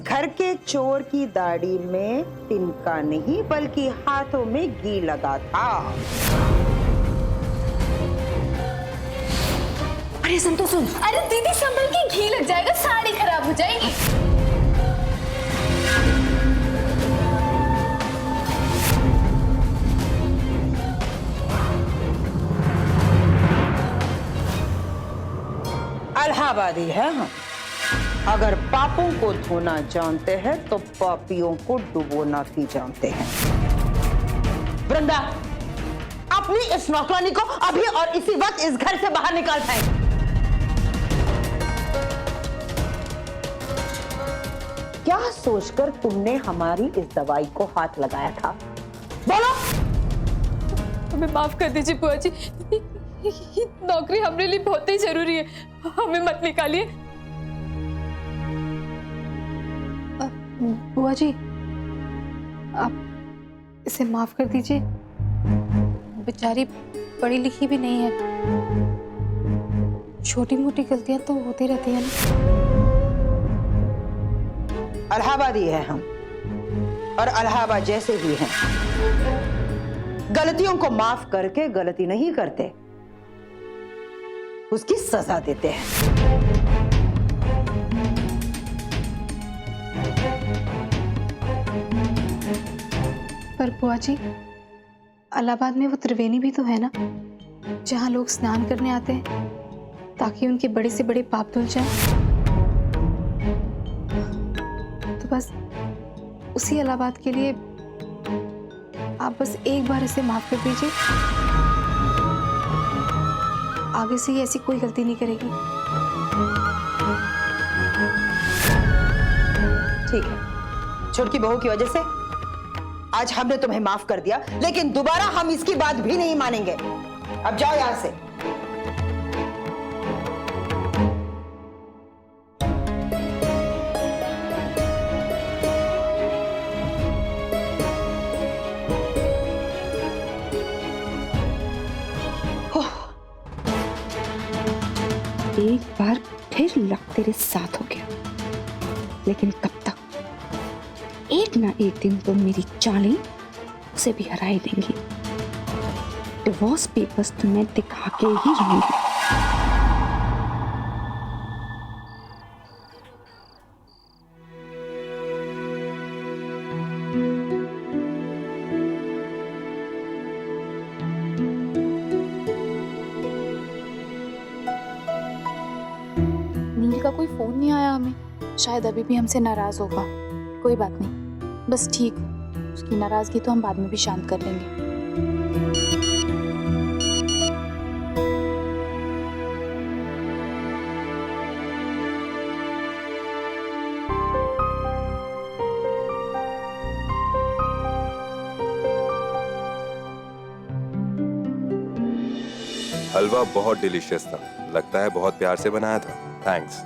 घर के चोर की दाढ़ी में तिनका नहीं बल्कि हाथों में घी लगा था। अरे सुन तो सुन। अरे दीदी संभल के, घी लग जाएगा, साड़ी खराब हो जाएगी। इलाहाबादी है हम। अगर पापों को धोना जानते हैं तो पापियों को डुबोना भी जानते हैं। वृंदा, अपनी इस नौकरानी को अभी और इसी वक्त इस घर से बाहर निकाल फेंक। क्या सोचकर तुमने हमारी इस दवाई को हाथ लगाया था? बोलो। हमें माफ कर दीजिए बुआ जी, नौकरी हमारे लिए बहुत ही जरूरी है, हमें मत निकालिए। बुआ जी, आप इसे माफ कर दीजिए, बेचारी पढ़ी लिखी भी नहीं है, छोटी मोटी गलतियां तो होती रहती है ना। इलाहाबादी है हम और इलाहाबाद जैसे ही हैं। गलतियों को माफ करके गलती नहीं करते, उसकी सजा देते हैं। पर बुआ जी, इलाहाबाद में वो त्रिवेणी भी तो है ना, जहां लोग स्नान करने आते हैं ताकि उनके बड़े से बड़े पाप धुल जाए। तो बस उसी इलाहाबाद के लिए आप बस एक बार इसे माफ कर दीजिए, आगे से ही ऐसी कोई गलती नहीं करेगी। ठीक है, छोटी बहू की वजह से आज हमने तुम्हें माफ कर दिया, लेकिन दोबारा हम इसकी बात भी नहीं मानेंगे। अब जाओ यहां से। एक बार फिर लक तेरे साथ हो गया, लेकिन कब तक? एक ना एक दिन तो मेरी चालें उसे भी हरा ही देंगी। डिवोर्स पेपर्स तो मैं दिखा के ही रहूंगी। नील का कोई फोन नहीं आया हमें, शायद अभी भी हमसे नाराज होगा। कोई बात नहीं, बस ठीक, उसकी नाराजगी तो हम बाद में भी शांत कर लेंगे। हलवा बहुत डिलीशियस था, लगता है बहुत प्यार से बनाया था। थैंक्स।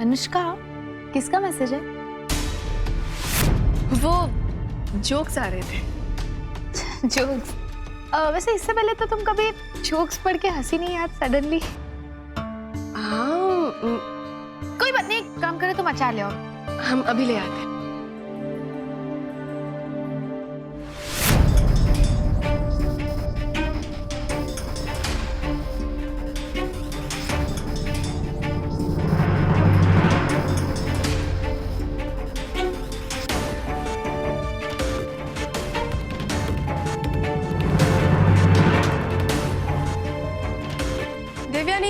अनुष्का, किसका मैसेज है? वो जोक्स आ रहे थे। जोक्स? वैसे इससे पहले तो तुम कभी जोक्स पढ़ के हंसी नहीं यार सडनली। हाँ, कोई बात नहीं, एक काम करे तुम अचार ले आओ, हम अभी ले आते हैं। देवयानी,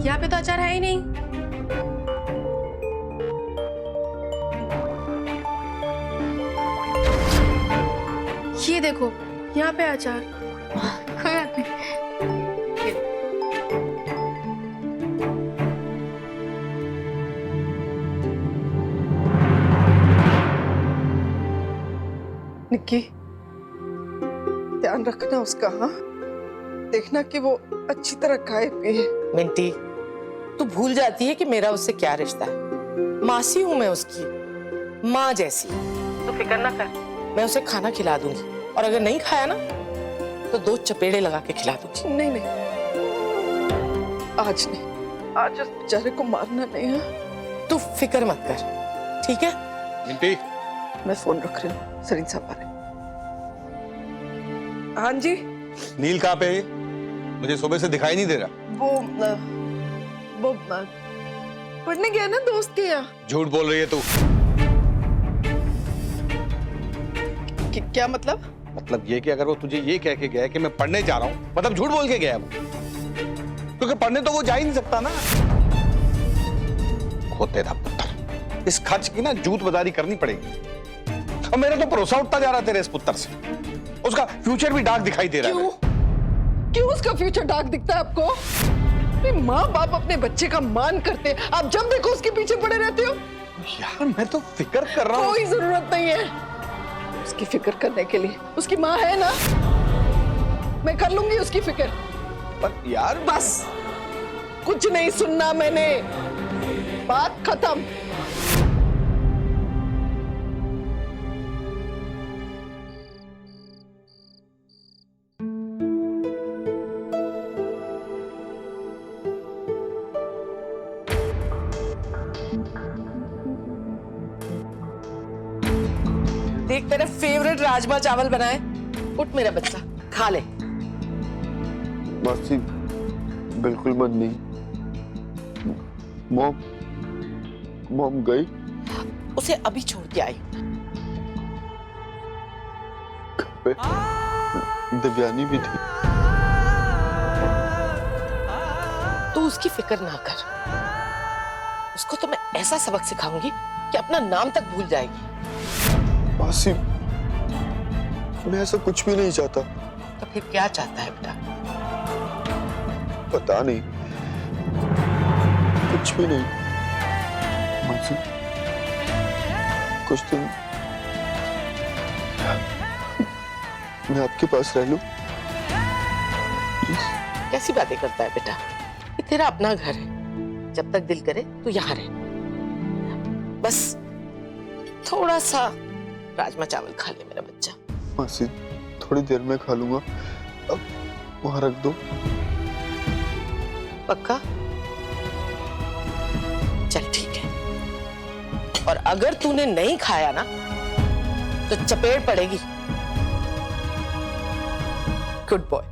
यहाँ पे तो अचार है ही नहीं। ये देखो, यहाँ पे अचार। कोई बात नहीं। निक्की, ध्यान रखना उसका, हाँ? देखना कि वो अच्छी तरह खाए पिए। मिंटी, तू भूल जाती है कि मेरा उससे क्या रिश्ता है। मासी हूं मैं उसकी, माँ जैसी। तो फिक्र ना कर, मैं उसे खाना खिला दूंगी, और अगर नहीं खाया ना तो 2 चपेड़े लगा के खिला दूंगी। नहीं नहीं, आज नहीं, आज उस बेचारे को मारना नहीं है। तू फिक्र मत कर, ठीक है? मिंटी, मैं फोन रख रही हूँ, सरीन साहब आ रहे। हाँ जी। नील कहाँ पे है? मुझे सुबह से दिखाई नहीं दे रहा। वो पढ़ने गया ना दोस्त के यहाँ। झूठ बोल रही है तू। क्या मतलब? मतलब ये कि अगर वो तुझे ये कह के गया है कि मैं पढ़ने जा रहा हूँ, मतलब झूठ बोल के गया है वो, क्योंकि पढ़ने तो वो जा ही नहीं सकता ना। खोते था पुत्र, इस खर्च की ना जूत बाजारी करनी पड़ेगी। अब मेरा तो भरोसा उठता जा रहा तेरे इस पुत्र से, उसका फ्यूचर भी डार्क दिखाई दे रहा है। क्यों उसका फ्यूचर डार्क दिखता है आपको? माँ बाप अपने बच्चे का मान करते हैं, आप जब देखो उसके पीछे पड़े रहते हो। यार मैं तो फिक्र कर रहा हूँ। कोई जरूरत नहीं है उसकी फिक्र करने के लिए, उसकी माँ है ना, मैं कर लूंगी उसकी फिक्र। पर यार बस कुछ नहीं सुनना मैंने, बात खत्म। देख, तेरे फेवरेट राजमा चावल बनाए। उठ मेरा बच्चा, खा ले। मासी बिल्कुल मन नहीं। मॉम गई? उसे अभी छोड़ के आई। घर पे दिव्यानी भी थी। तू उसकी फिक्र ना कर, उसको तो मैं ऐसा सबक सिखाऊंगी कि अपना नाम तक भूल जाएगी। मासी मैं ऐसा कुछ भी नहीं चाहता। तो फिर क्या चाहता है बेटा? पता नहीं, कुछ भी नहीं। मासी कुछ दिन मैं आपके पास रह लूं? कैसी बातें करता है बेटा? ये तेरा अपना घर है, जब तक दिल करे तू यहाँ रह। बस थोड़ा सा राजमा चावल खा ले मेरा बच्चा। मासी थोड़ी देर में खा लूंगा, अब वहां रख दो। पक्का? चल ठीक है, और अगर तूने नहीं खाया ना तो चपेट पड़ेगी। Good boy.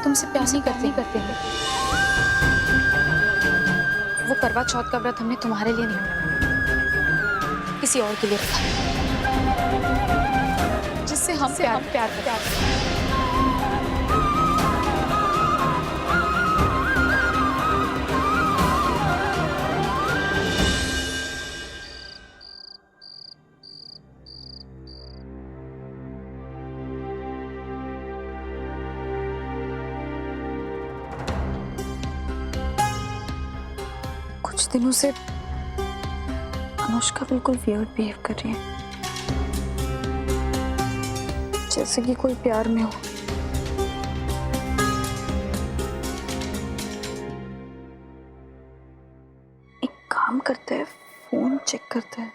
तुमसे प्यार नहीं करते हैं। वो करवा चौथ का व्रत हमने तुम्हारे लिए नहीं, किसी और के लिए रखा, जिससे हम प्यार करते हैं। कुछ दिनों से अनुष्का बिल्कुल वियर्ड बिहेव कर रही है, जैसे कि कोई प्यार में हो। एक काम करते हैं, फोन चेक करते हैं।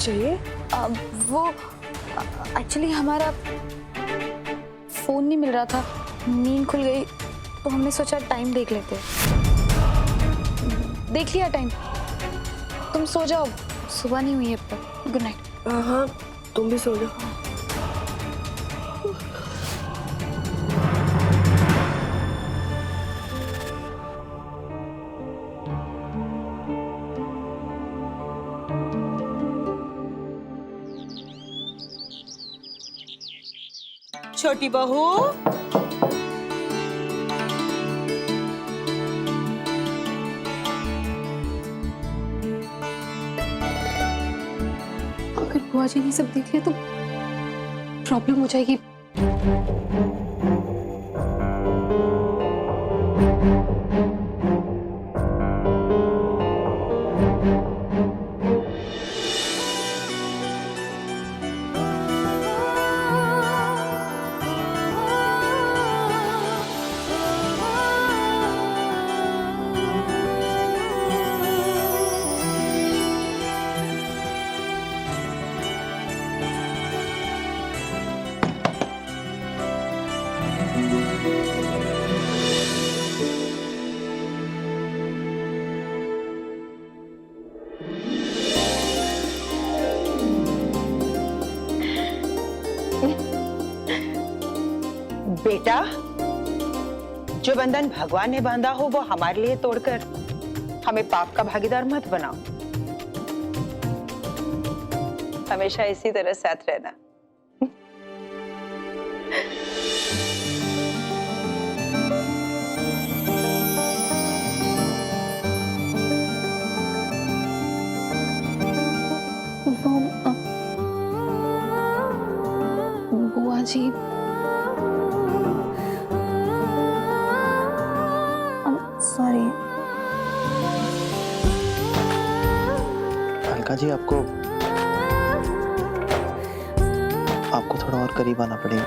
चाहिए? वो एक्चुअली हमारा फोन नहीं मिल रहा था, नींद खुल गई तो हमने सोचा टाइम देख लेते। देख लिया टाइम, तुम सो जाओ, सुबह नहीं हुई है अब तक। Good night. हाँ, तुम भी सो जाओ। छोटी बहू, अगर बुआ जी ने सब देख लिया तो प्रॉब्लम हो जाएगी। बेटा, जो बंधन भगवान ने बांधा हो वो हमारे लिए तोड़कर हमें पाप का भागीदार मत बनाओ। हमेशा इसी तरह साथ रहना। बुआ जी, सॉरी। अलका जी, आपको थोड़ा और करीब आना पड़ेगा।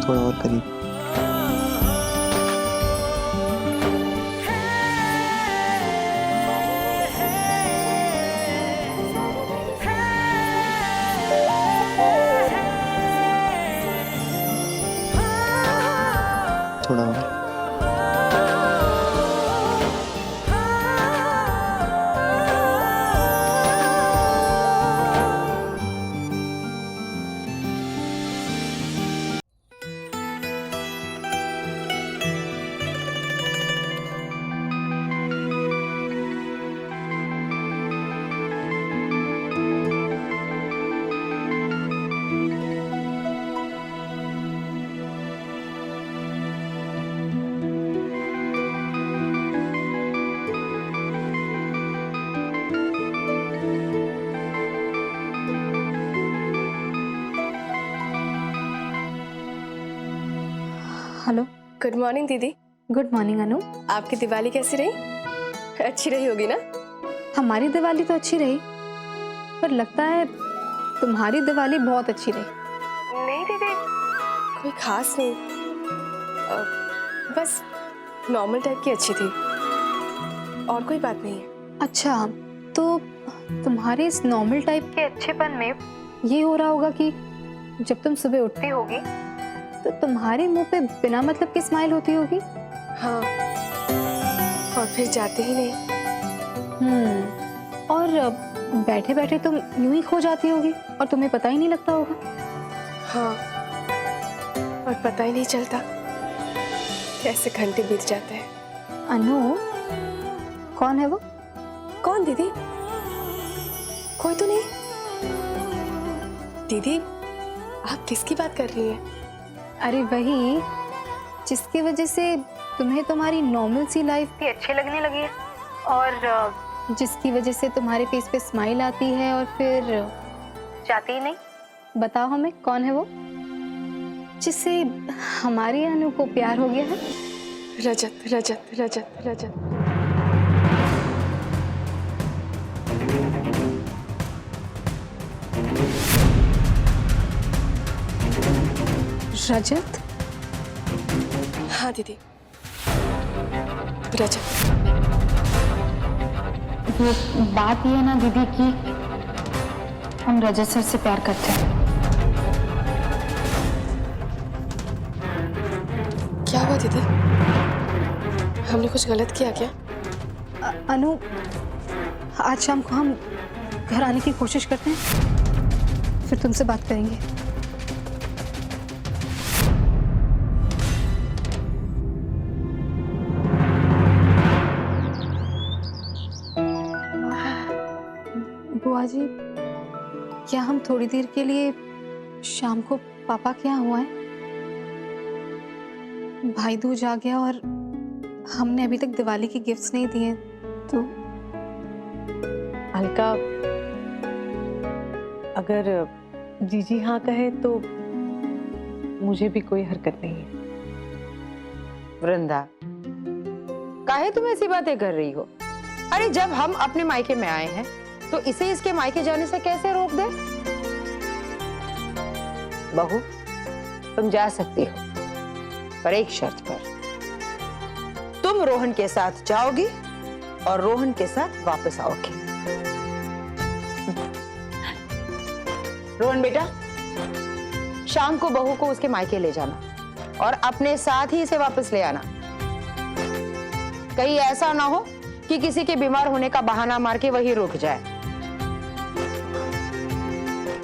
थोड़ा और करीब। थोड़ा और। हेलो। गुड मॉर्निंग दीदी। गुड मॉर्निंग अनु। आपकी दिवाली कैसी रही? अच्छी रही होगी ना? हमारी दिवाली तो अच्छी रही, पर लगता है तुम्हारी दिवाली बहुत अच्छी रही। नहीं दीदी, कोई खास नहीं, बस नॉर्मल टाइप की अच्छी थी, और कोई बात नहीं है। अच्छा, तो तुम्हारे इस नॉर्मल टाइप के अच्छेपन में ये हो रहा होगा कि जब तुम सुबह उठती होगी तो तुम्हारे मुंह पे बिना मतलब की स्माइल होती होगी। हाँ, और फिर जाते ही नहीं। और बैठे बैठे तुम यूं ही खो जाती होगी और तुम्हें पता ही नहीं लगता होगा। हाँ, और पता ही नहीं चलता कैसे घंटे बीत जाते हैं। अनु, कौन है वो? कौन दीदी? कोई तो नहीं। दीदी, आप किसकी बात कर रही हैं? अरे वही जिसकी वजह से तुम्हें तुम्हारी नॉर्मल सी लाइफ भी अच्छी लगने लगी है, और जिसकी वजह से तुम्हारे फेस पे स्माइल आती है और फिर जाती ही नहीं। बताओ हमें, कौन है वो जिससे हमारी अनु को प्यार हो गया है? रजत, रजत, रजत, रजत। रजत? हाँ दीदी। रजत, वो बात ये है ना दीदी कि हम रजत सर से प्यार करते हैं। क्या हुआ दीदी? हमने कुछ गलत किया क्या? अनु, आज शाम को हम घर आने की कोशिश करते हैं, फिर तुमसे बात करेंगे। बुआ जी, क्या हम थोड़ी देर के लिए शाम को पापा के यहाँ हुआ है? भाई दूज आ गया और हमने अभी तक दिवाली की गिफ्ट्स नहीं दिए, तो अलका, अगर जीजी हाँ कहे तो मुझे भी कोई हरकत नहीं है। वृंदा, काहे तुम ऐसी बातें कर रही हो? अरे जब हम अपने मायके में आए हैं तो इसे इसके मायके जाने से कैसे रोक दे? बहू, तुम जा सकती हो, पर एक शर्त पर। तुम रोहन के साथ जाओगी और रोहन के साथ वापस आओगी। रोहन बेटा, शाम को बहू को उसके मायके ले जाना और अपने साथ ही इसे वापस ले आना। कहीं ऐसा ना हो कि किसी के बीमार होने का बहाना मार के वही रुक जाए।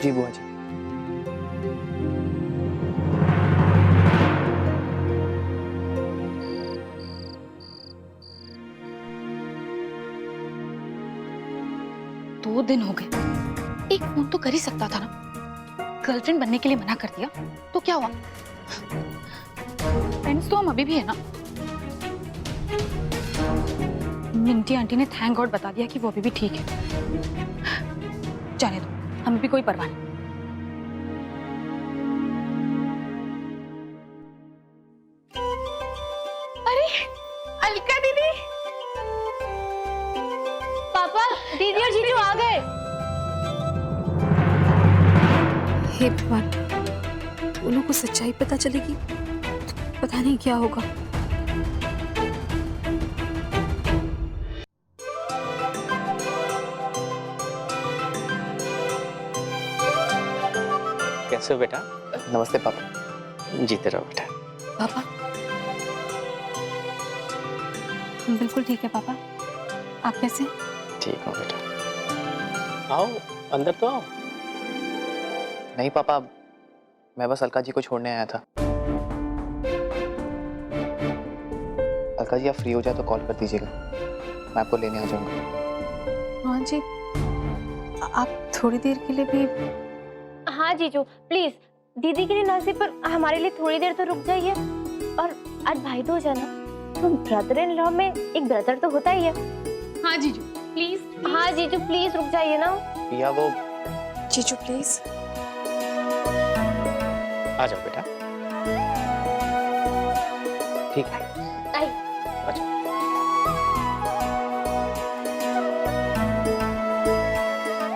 जी बुआ जी। दो दिन हो गए, एक फोन तो कर ही सकता था ना। गर्लफ्रेंड बनने के लिए मना कर दिया तो क्या हुआ? फ्रेंड्स तो हम अभी भी है ना। मिंटी आंटी ने थैंक गॉड बता दिया कि वो अभी भी ठीक है। जाने दो, हमें भी कोई परवाह नहीं। अरे अलका दीदी, पापा, दीदी और जीजू आ गए। हे भगवान, उन को सच्चाई पता चलेगी तो पता नहीं क्या होगा। कैसे हो बेटा? नमस्ते पापा। जीते रहो बेटा। पापा, हम बिल्कुल ठीक है पापा, आप कैसे? ठीक हो बेटा। आओ अंदर तो आओ। नहीं पापा, मैं बस अलका जी को छोड़ने आया था। अलका जी आप फ्री हो जाए तो कॉल कर दीजिएगा, मैं आपको लेने आ जाऊंगा। हाँ जी, आप थोड़ी देर के लिए भी। हाँ जीजू, प्लीज दीदी के लिए ना सिर्फ पर हमारे लिए थोड़ी देर तो रुक जाइए। और आज भाई दूज है ना, तो ब्रदर इन लॉ में एक ब्रदर तो होता ही है। हाँ जीजू प्लीज। हाँ जीजू प्लीज रुक जाइए ना। पिया वो। जीजू प्लीज। आ जाओ बेटा। ठीक है। अच्छा।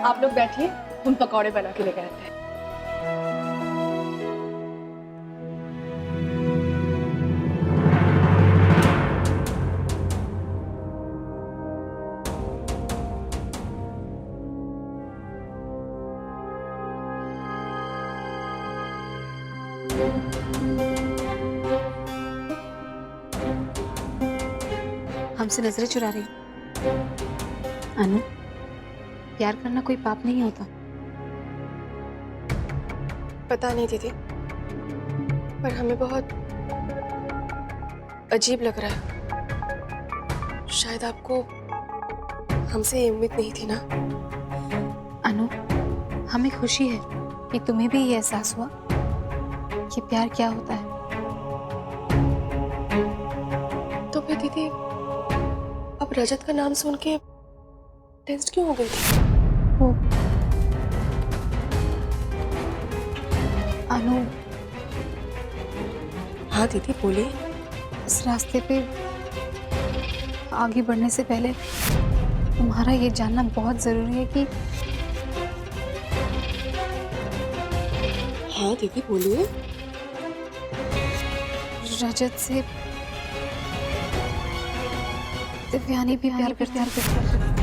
आप लोग बैठिए, हम पकौड़े बना के लेकर आते हैं। हमसे नजरें चुरा रही। अनु, प्यार करना कोई पाप नहीं होता। पता नहीं दीदी, पर हमें बहुत अजीब लग रहा है। शायद आपको हमसे ये उम्मीद नहीं थी ना। अनु, हमें खुशी है कि तुम्हें भी ये एहसास हुआ कि प्यार क्या होता है। तो फिर दीदी, अब रजत का नाम सुन के टेंस क्यों हो गई थी? वो अनु। हाँ दीदी बोलिए। इस रास्ते पे आगे बढ़ने से पहले तुम्हारा ये जानना बहुत जरूरी है कि। हाँ दीदी बोलिए। रजत से दिव्यानी भी प्यार करती है।